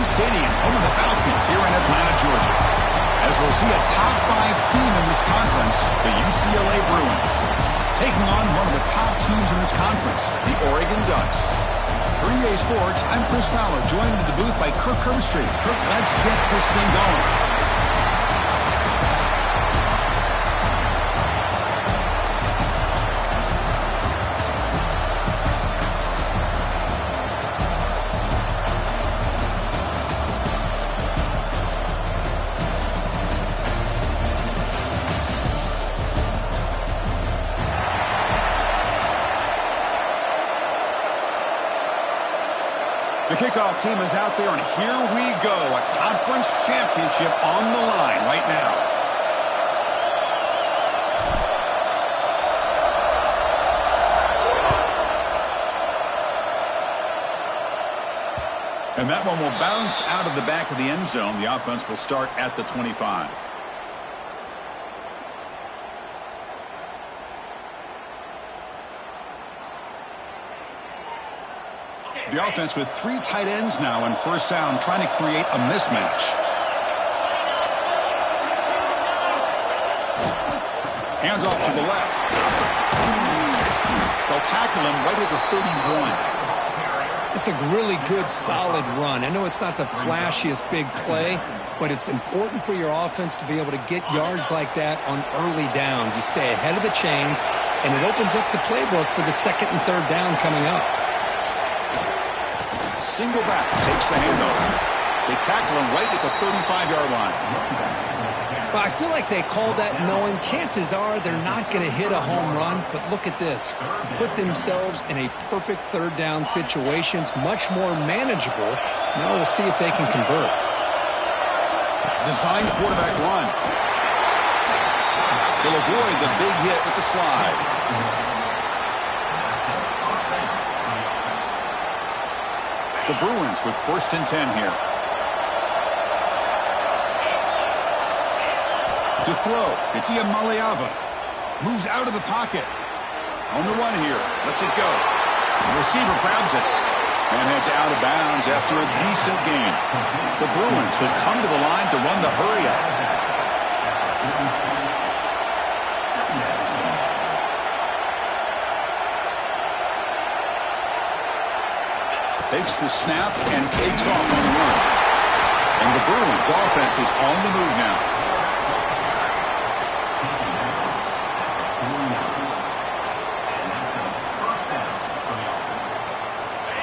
Stadium, home of the Falcons here in Atlanta, Georgia. As we'll see a top 5 team in this conference, the UCLA Bruins, taking on one of the top teams in this conference, the Oregon Ducks. For EA Sports, I'm Chris Fowler, joined in the booth by Kirk Herbstreit. Kirk, let's get this thing going. The kickoff team is out there, and here we go. A conference championship on the line right now. And that one will bounce out of the back of the end zone. The offense will start at the 25. The offense with 3 tight ends now on first down, trying to create a mismatch. Hands off to the left. They'll tackle him right at the 31. It's a really good, solid run. I know it's not the flashiest big play, but it's important for your offense to be able to get yards like that on early downs. You stay ahead of the chains, and it opens up the playbook for the second and third down coming up. Single back takes the handoff. They tackle him right at the 35-yard line. Well, I feel like they called that knowing chances are they're not going to hit a home run, but look at this. Put themselves in a perfect third down situation. It's much more manageable. Now we'll see if they can convert. Design quarterback run. They'll avoid the big hit with the slide. The Bruins with 1st and 10 here. To throw, it's Iamaleava. Moves out of the pocket. On the run here. Lets it go. The receiver grabs it and heads out of bounds after a decent gain. The Bruins would come to the line to run the hurry-up. Takes the snap and takes off on the run. And the Bruins offense is on the move now.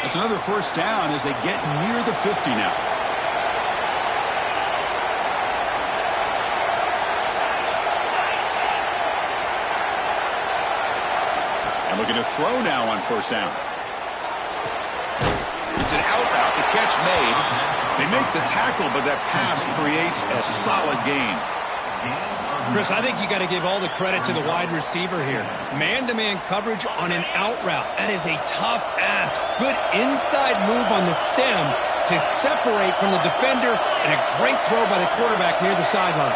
It's another first down as they get near the 50 now. And looking to throw now on first down. It's an out route, the catch made. They make the tackle, but that pass creates a solid gain. Chris, I think you got to give all the credit to the wide receiver here. Man-to-man coverage on an out route. That is a tough ask. Good inside move on the stem to separate from the defender, and a great throw by the quarterback near the sideline.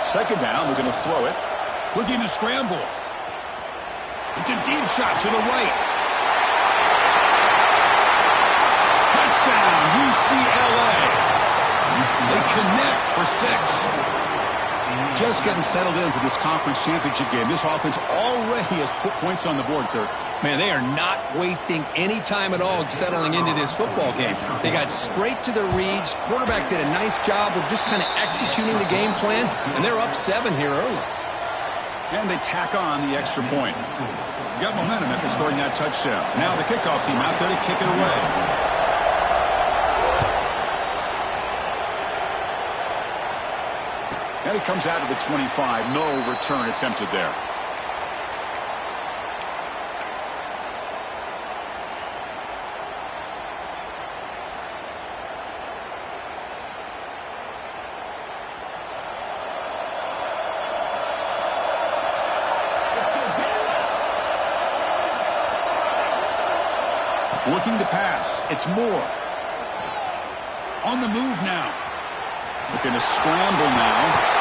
Second down, we're going to throw it. Looking to scramble. It's a deep shot to the right. Touchdown, UCLA. They connect for 6. Just getting settled in for this conference championship game. This offense already has put points on the board, Kirk. Man, they are not wasting any time at all settling into this football game. They got straight to their reads. Quarterback did a nice job of just kind of executing the game plan, and they're up 7 here early. And they tack on the extra point. Got momentum after scoring that touchdown. Now the kickoff team out there to kick it away. And it comes out of the 25. No return attempted there. Looking to pass. It's Moore. On the move now. Looking to scramble now.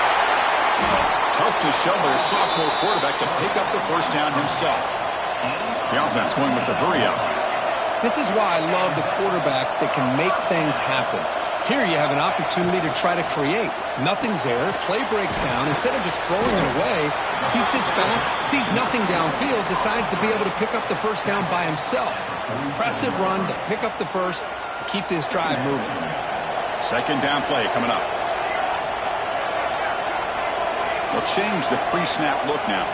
Tough to show by the sophomore quarterback to pick up the first down himself. The offense going with the hurry up. This is why I love the quarterbacks that can make things happen. Here you have an opportunity to try to create. Nothing's there. Play breaks down. Instead of just throwing it away, he sits back, sees nothing downfield, decides to be able to pick up the first down by himself. Impressive run to pick up the first, keep this drive moving. Second down play coming up. They'll change the pre-snap look now.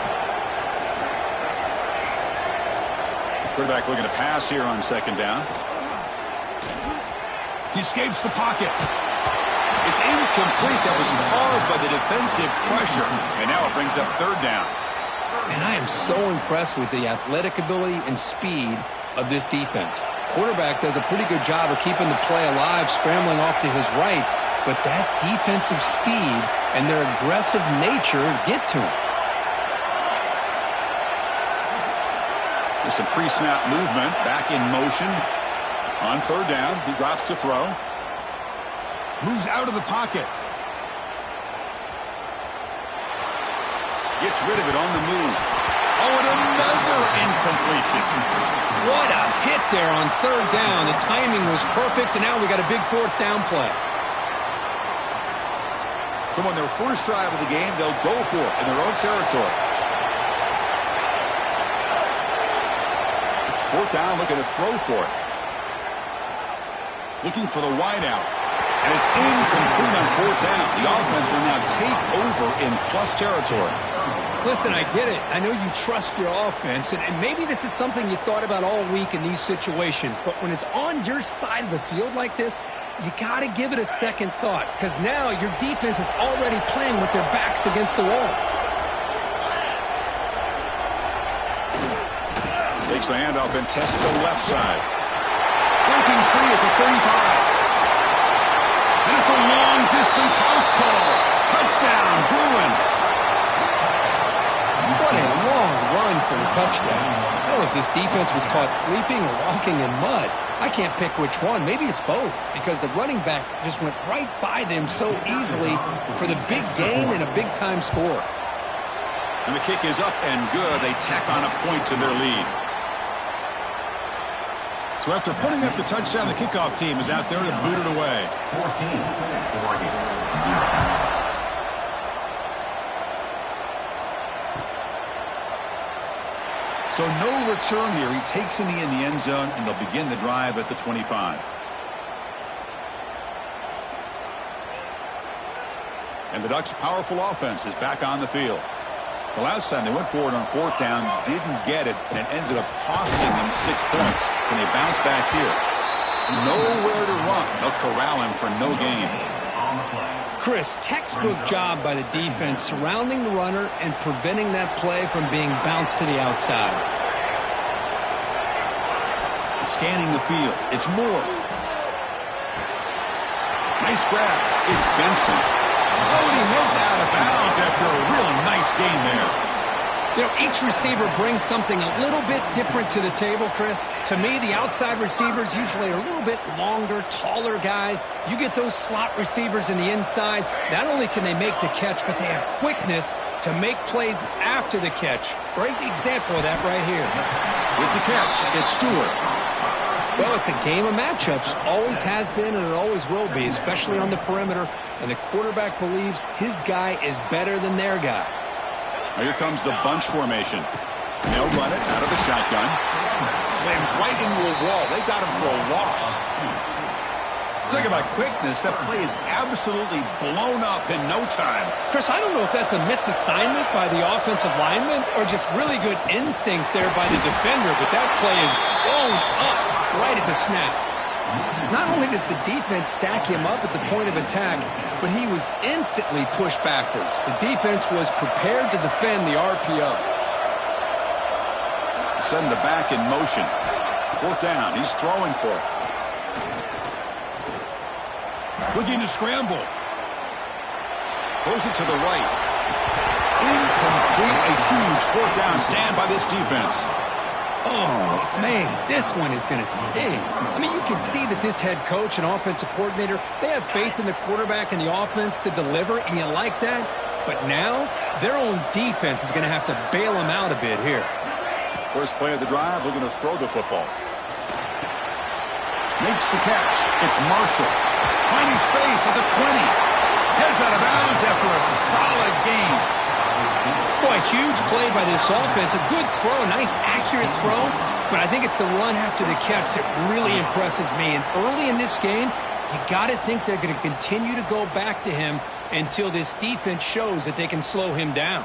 Quarterback looking to pass here on second down. He escapes the pocket. It's incomplete. That was caused by the defensive pressure. And now it brings up third down. And I am so impressed with the athletic ability and speed of this defense. Quarterback does a pretty good job of keeping the play alive, scrambling off to his right. But that defensive speed and their aggressive nature get to him. There's some pre-snap movement, back in motion. On third down, he drops to throw. Moves out of the pocket. Gets rid of it on the move. Oh, and another incompletion. What a hit there on third down. The timing was perfect, and now we got a big fourth down play. So on their first drive of the game, they'll go for it in their own territory. Fourth down, looking to throw for it. Looking for the wide out. And it's incomplete on fourth down. The offense will now take over in plus territory. Listen, I get it. I know you trust your offense, and maybe this is something you thought about all week in these situations, but when it's on your side of the field like this, you got to give it a second thought, because now your defense is already playing with their backs against the wall. Takes the handoff and tests the left side. Breaking free at the 35. And it's a long-distance house call. Touchdown, Bruins. What a long run for the touchdown. I don't know if this defense was caught sleeping or walking in mud. I can't pick which one. Maybe it's both, because the running back just went right by them so easily for the big gain and a big-time score. And the kick is up and good. They tack on a point to their lead. So after putting up the touchdown, the kickoff team is out there to boot it away. 14, Oregon, 0. So no return here. He takes in the end zone, and they'll begin the drive at the 25. And the Ducks' powerful offense is back on the field. The last time they went forward on fourth down, didn't get it, and it ended up costing them 6 points. Can they bounce back here? Nowhere to run. They'll corral him for no gain. Chris, textbook job by the defense surrounding the runner and preventing that play from being bounced to the outside. Scanning the field. It's Moore. Nice grab. It's Benson. Oh, and he heads out of bounds after a really nice gain there. You know, each receiver brings something a little bit different to the table, Chris. To me, the outside receivers usually are a little bit longer, taller guys. You get those slot receivers in the inside, not only can they make the catch, but they have quickness to make plays after the catch. Great example of that right here. With the catch, it's Stewart. Well, it's a game of matchups. Always has been, and it always will be, especially on the perimeter. And the quarterback believes his guy is better than their guy. Now here comes the bunch formation. They'll run it out of the shotgun. Slams right into a wall. They got him for a loss. Talking about quickness, that play is absolutely blown up in no time. Chris, I don't know if that's a misassignment by the offensive lineman or just really good instincts there by the defender, but that play is blown up right at the snap. Not only does the defense stack him up at the point of attack, but he was instantly pushed backwards. The defense was prepared to defend the RPO. Send the back in motion. Fourth down. He's throwing for it. Looking to scramble. Throws it to the right. Incomplete. A huge fourth down stand by this defense. Oh, man, this one is going to sting. I mean, you can see that this head coach and offensive coordinator, they have faith in the quarterback and the offense to deliver, and you like that. But now, their own defense is going to have to bail them out a bit here. First play of the drive, looking to throw the football. Makes the catch. It's Marshall. Finding space at the 20. Heads out of bounds after a solid game. Boy, huge play by this offense. A good throw, nice accurate throw. But I think it's the run after the catch that really impresses me. And early in this game, you got to think they're going to continue to go back to him until this defense shows that they can slow him down.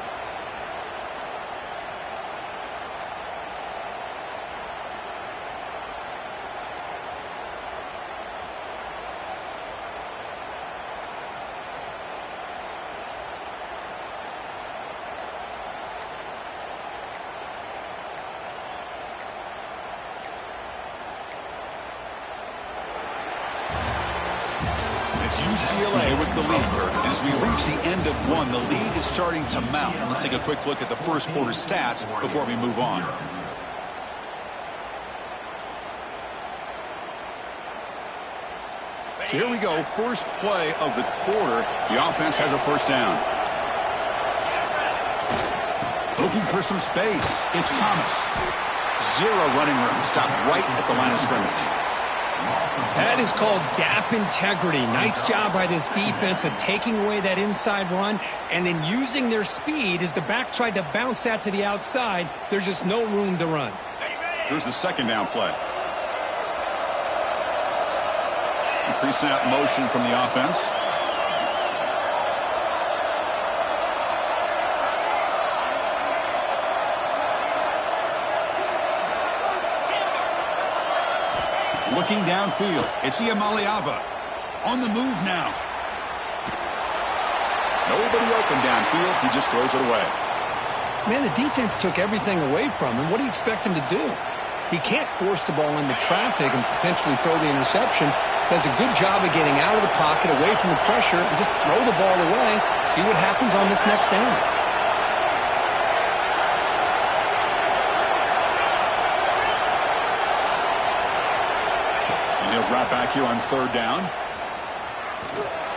It's UCLA with the lead. As we reach the end of one, the lead is starting to mount. Let's take a quick look at the first quarter stats before we move on. So here we go, first play of the quarter. The offense has a first down. Looking for some space. It's Thomas. Zero running room. Stopped right at the line of scrimmage. That is called gap integrity. Nice job by this defense of taking away that inside run and then using their speed as the back tried to bounce that to the outside. There's just no room to run. Here's the second down play. Pre-snap motion from the offense. Looking downfield, it's Iamaleava on the move now. Nobody open downfield, he just throws it away. Man, the defense took everything away from him. What do you expect him to do? He can't force the ball into traffic and potentially throw the interception. Does a good job of getting out of the pocket, away from the pressure, and just throw the ball away. See what happens on this next down. He'll drop back here on third down.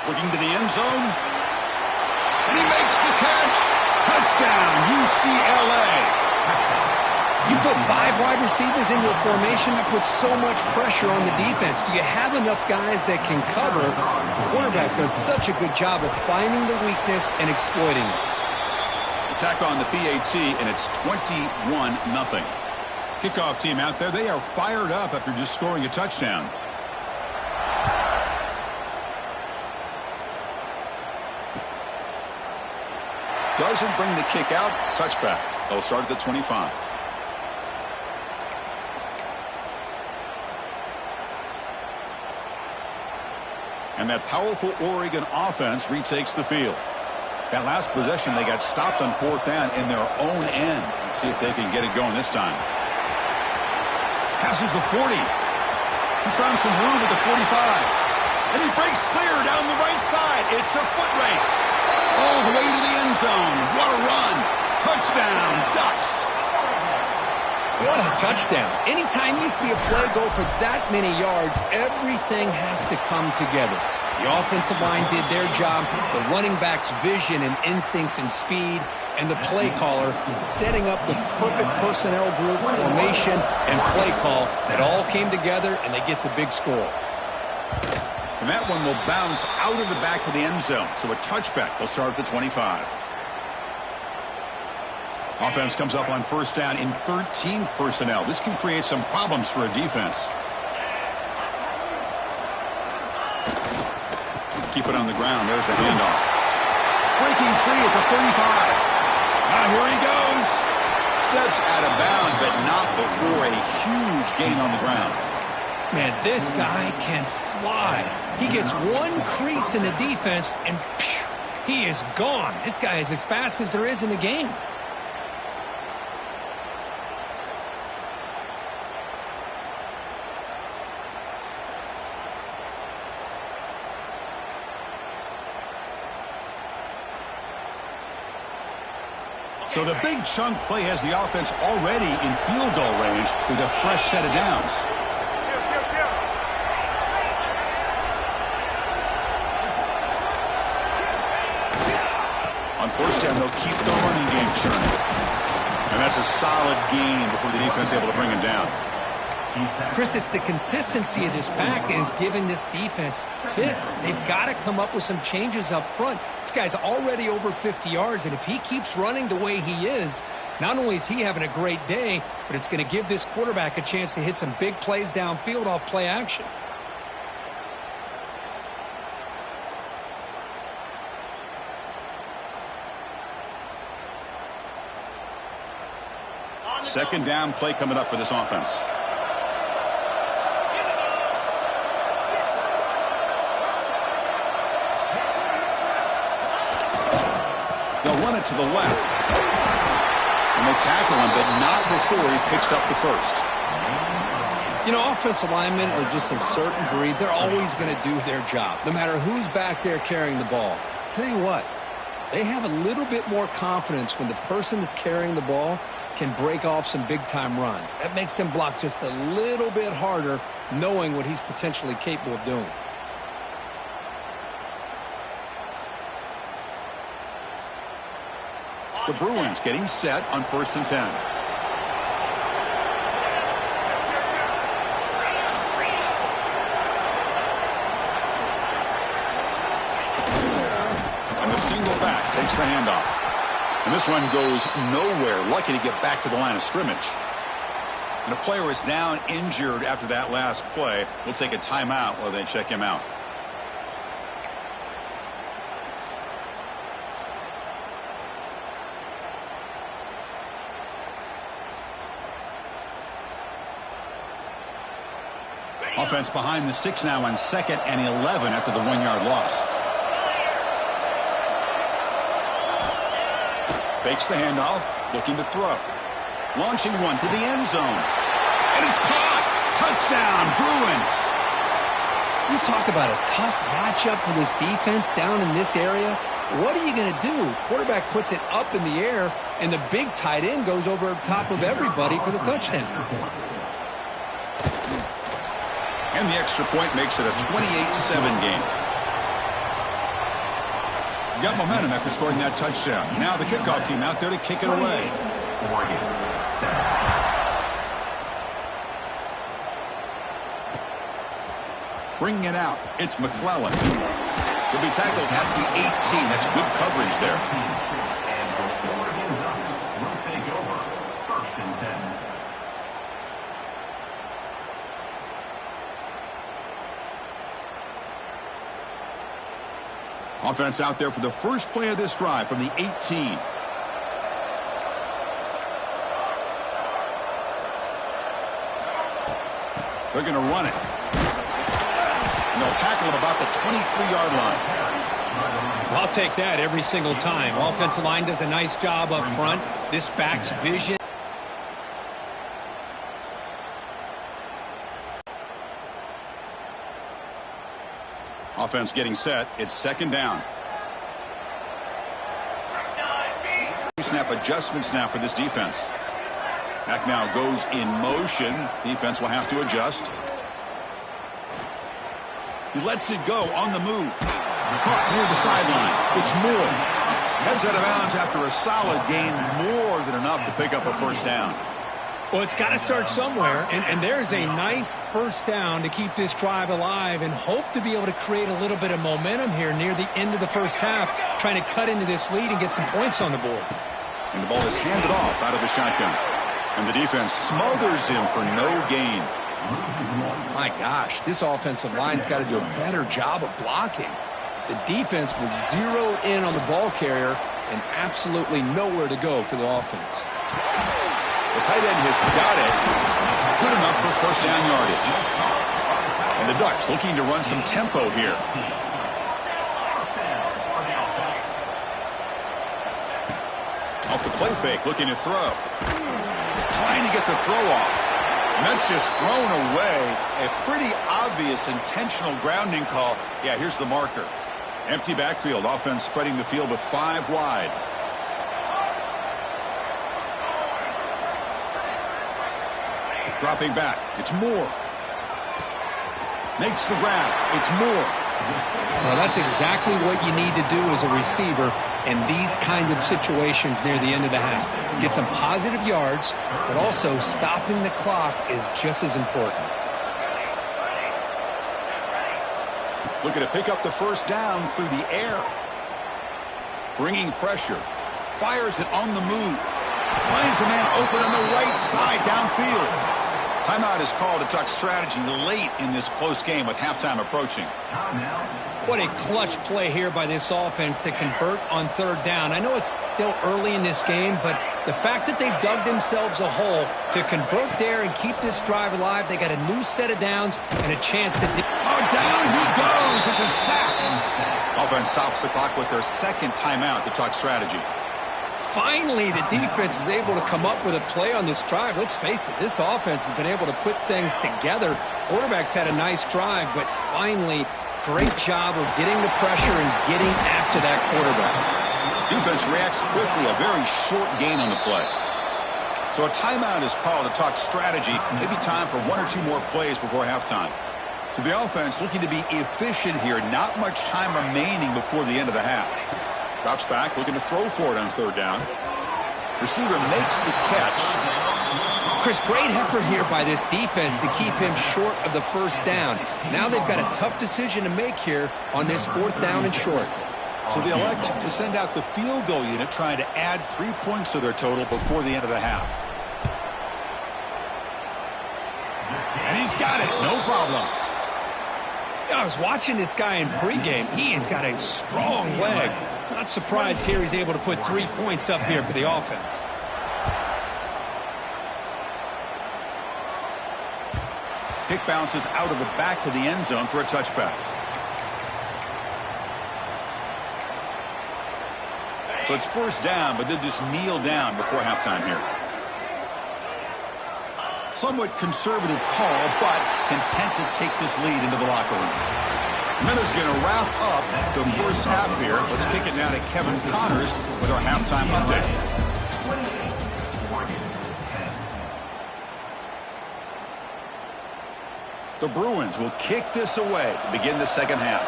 Looking to the end zone. And he makes the catch. Touchdown, UCLA. You put 5 wide receivers into a formation that puts so much pressure on the defense. Do you have enough guys that can cover? The quarterback does such a good job of finding the weakness and exploiting it. Attack on the PAT, and it's 21-0. Kickoff team out there, they are fired up after just scoring a touchdown. Doesn't bring the kick out. Touchback. They'll start at the 25. And that powerful Oregon offense retakes the field. That last possession, they got stopped on fourth down in their own end. Let's see if they can get it going this time. Passes the 40. He's found some room at the 45. And he breaks clear down the right side. It's a foot race. All the way to the end zone. What a run. Touchdown, Ducks. What a touchdown. Anytime you see a play go for that many yards, everything has to come together. The offensive line did their job, the running back's vision and instincts and speed, and the play caller setting up the perfect personnel group, formation, and play call that all came together, and they get the big score. And that one will bounce out of the back of the end zone. So a touchback. They'll start at the 25. Offense comes up on first down in 13 personnel. This can create some problems for a defense. Keep it on the ground. There's the handoff. Breaking free at the 35. Now here he goes. Steps out of bounds, but not before a huge gain on the ground. Man, this guy can fly. He gets one crease in the defense, and phew, he is gone. This guy is as fast as there is in the game. So the big chunk play has the offense already in field goal range with a fresh set of downs. On first down, they'll keep the running game churning. And that's a solid gain before the defense is able to bring him down. Chris, it's the consistency of this back is giving this defense fits. They've got to come up with some changes up front. This guy's already over 50 yards, and if he keeps running the way he is, not only is he having a great day, but it's going to give this quarterback a chance to hit some big plays downfield off play action. Second down play coming up for this offense. They'll run it to the left. And they tackle him, but not before he picks up the first. You know, offensive linemen are just a certain breed. They're always going to do their job, no matter who's back there carrying the ball. I'll tell you what, they have a little bit more confidence when the person that's carrying the ball can break off some big-time runs. That makes them block just a little bit harder, knowing what he's potentially capable of doing. The Bruins getting set on 1st and 10. And the single back takes the handoff. And this one goes nowhere. Lucky to get back to the line of scrimmage. And a player is down injured after that last play. We'll take a timeout while they check him out. Offense behind the 6 now on 2nd and 11 after the 1-yard loss. Fakes the handoff, looking to throw. Launching one to the end zone. And it's caught! Touchdown, Bruins! You talk about a tough matchup for this defense down in this area. What are you going to do? Quarterback puts it up in the air, and the big tight end goes over top of everybody for the touchdown. And the extra point makes it a 28-7 game. Got momentum after scoring that touchdown. Now the kickoff team out there to kick it away. Oregon, 7. Bringing it out, it's McClellan. He'll be tackled at the 18. That's good coverage there. And the Oregon Ducks will take over 1st and 10. Offense out there for the first play of this drive from the 18. They're going to run it. And they'll tackle him about the 23-yard line. I'll take that every single time. Offensive line does a nice job up front. This back's vision. Offense getting set. It's 2nd down. Snap adjustments now for this defense. Back now goes in motion. Defense will have to adjust. He lets it go on the move. Caught near the sideline. It's Moore. Heads out of bounds after a solid gain, more than enough to pick up a first down. Well, it's got to start somewhere, and there's a nice first down to keep this drive alive and hope to be able to create a little bit of momentum here near the end of the first half, trying to cut into this lead and get some points on the board. And the ball is handed off out of the shotgun. And the defense smothers him for no gain. My gosh, this offensive line's got to do a better job of blocking. The defense was zeroed in on the ball carrier and absolutely nowhere to go for the offense. The tight end has got it. Good enough for first down yardage. And the Ducks looking to run some tempo here. Off the play fake, looking to throw. Trying to get the throw off. And that's just thrown away. A pretty obvious intentional grounding call. Yeah, here's the marker. Empty backfield. Offense spreading the field with 5 wide. Dropping back. It's Moore. Makes the grab. It's Moore. Well, that's exactly what you need to do as a receiver in these kind of situations near the end of the half. Get some positive yards, but also stopping the clock is just as important. Looking to pick up the first down through the air. Bringing pressure. Fires it on the move. Finds a man open on the right side downfield. Timeout is called to talk strategy late in this close game with halftime approaching. What a clutch play here by this offense to convert on third down. I know it's still early in this game, but the fact that they've dug themselves a hole to convert there and keep this drive alive, they got a new set of downs and a chance to... down he goes. It's a sack. Offense stops the clock with their second timeout to talk strategy. Finally, the defense is able to come up with a play on this drive. Let's face it, this offense has been able to put things together. Quarterback's had a nice drive, but finally, great job of getting the pressure and getting after that quarterback. Defense reacts quickly, a very short gain on the play. So a timeout is called to talk strategy. Maybe time for one or two more plays before halftime. So the offense looking to be efficient here. Not much time remaining before the end of the half. Drops back, looking to throw for it on third down. Receiver makes the catch. Chris, great effort here by this defense to keep him short of the first down. Now they've got a tough decision to make here on this fourth down and short. So they elect to send out the field goal unit, trying to add 3 points to their total before the end of the half. And he's got it, no problem. I was watching this guy in pregame. He has got a strong leg. Not surprised here he's able to put 3 points up here for the offense. Kick bounces out of the back of the end zone for a touchback. So it's first down, but they just kneel down before halftime here. Somewhat conservative call, but content to take this lead into the locker room. Miller's going to wrap up the first half here. Let's kick it now to Kevin Connors with our halftime update. The Bruins will kick this away to begin the second half.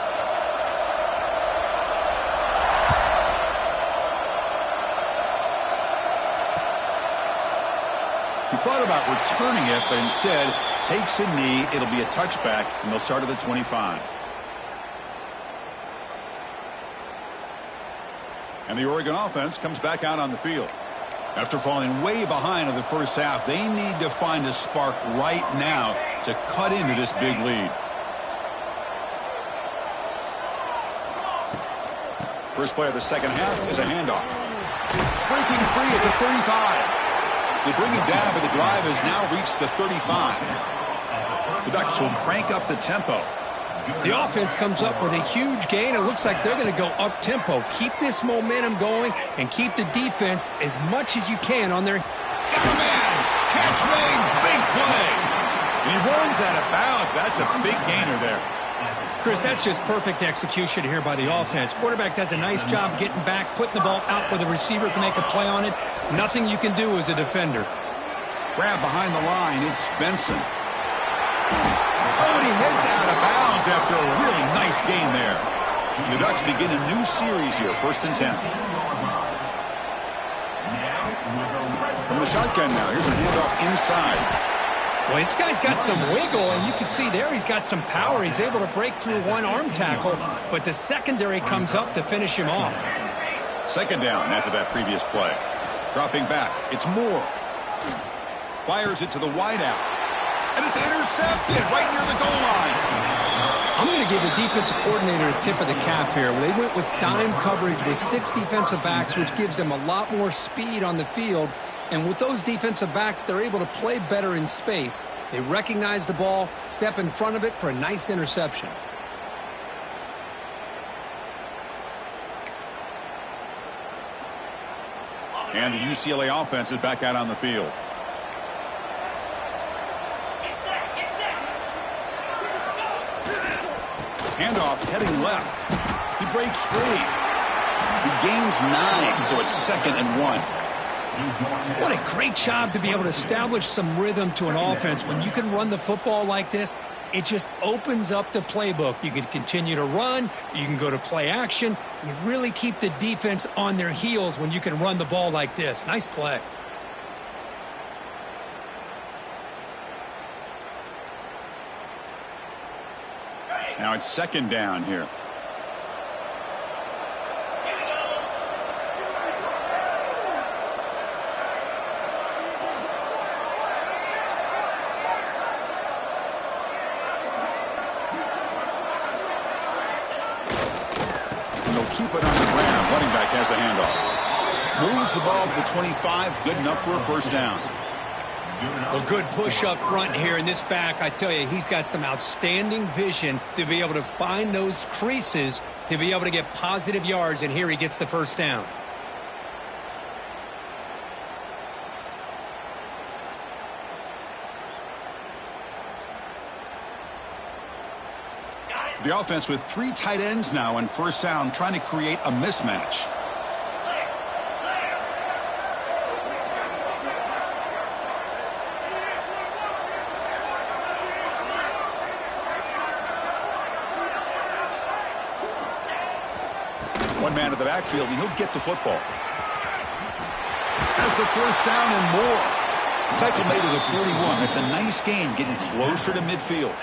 He thought about returning it, but instead takes a knee. It'll be a touchback, and they'll start at the 25. And the Oregon offense comes back out on the field. After falling way behind in the first half, they need to find a spark right now to cut into this big lead. First play of the second half is a handoff. Breaking free at the 35. They bring him down, but the drive has now reached the 35. The Ducks will crank up the tempo. The offense comes up with a huge gain. It looks like they're going to go up-tempo. Keep this momentum going and keep the defense as much as you can on their... Got a man! Catch made! Big play! And he runs out of bounds. That's a big gainer there. Chris, that's just perfect execution here by the offense. Quarterback does a nice job getting back, putting the ball out where the receiver can make a play on it. Nothing you can do as a defender. Grab behind the line. It's Benson. Oh, and he heads out of bounds after a really nice game there. The Ducks begin a new series here, 1st and 10. From the shotgun now, here's a handoff inside. Well, this guy's got some wiggle, and you can see there he's got some power. He's able to break through one arm tackle, but the secondary comes up to finish him off. Second down after that previous play. Dropping back, it's Moore. Fires it to the wideout. And it's intercepted right near the goal line. I'm going to give the defensive coordinator a tip of the cap here. They went with dime coverage with 6 defensive backs, which gives them a lot more speed on the field. And with those defensive backs, they're able to play better in space. They recognize the ball, step in front of it for a nice interception. And the UCLA offense is back out on the field. Handoff heading left. He breaks free. He gains 9, so it's 2nd and 1. What a great job to be able to establish some rhythm to an offense. When you can run the football like this, it just opens up the playbook. You can continue to run. You can go to play action. You really keep the defense on their heels when you can run the ball like this. Nice play. Now it's second down here. Keep it on the ground. Running back has the handoff. Moves the ball to the 25. Good enough for a first down. Well, good push up front here in this back. I tell you, he's got some outstanding vision to be able to find those creases to be able to get positive yards, and here he gets the first down. The offense with 3 tight ends now on first down, trying to create a mismatch. One man to the backfield, and he'll get the football. Has the first down and more. Tackle made to the 41. That's a nice gain, getting closer to midfield.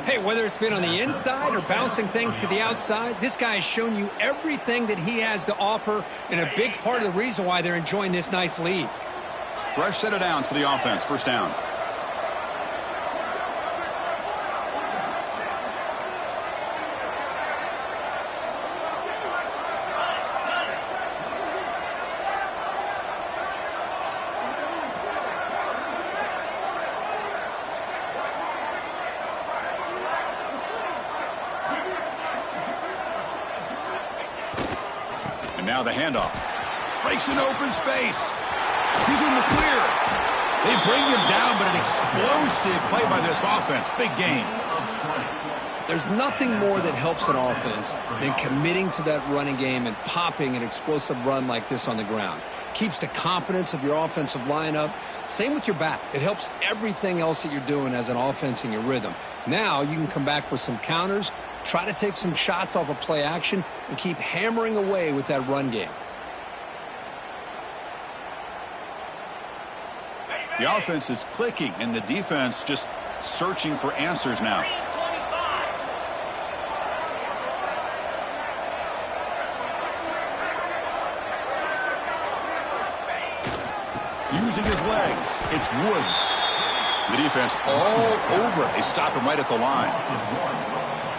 Hey, whether it's been on the inside or bouncing things to the outside, this guy has shown you everything that he has to offer, and a big part of the reason why they're enjoying this nice lead. Fresh set of downs for the offense. First down. Now the handoff. Breaks an open space. He's in the clear. They bring him down, but an explosive play by this offense. Big gain. There's nothing more that helps an offense than committing to that running game and popping an explosive run like this on the ground. Keeps the confidence of your offensive lineup. Same with your back. It helps everything else that you're doing as an offense in your rhythm. Now you can come back with some counters, try to take some shots off of play action, and keep hammering away with that run game. The offense is clicking, and the defense just searching for answers now. Using his legs, it's Woods. The defense all over it. They stop him right at the line.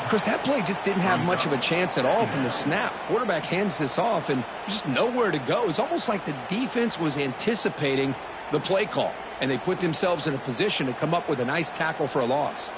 Chris, that play just didn't have much of a chance at all from the snap. Quarterback hands this off and just nowhere to go. It's almost like the defense was anticipating the play call, and they put themselves in a position to come up with a nice tackle for a loss.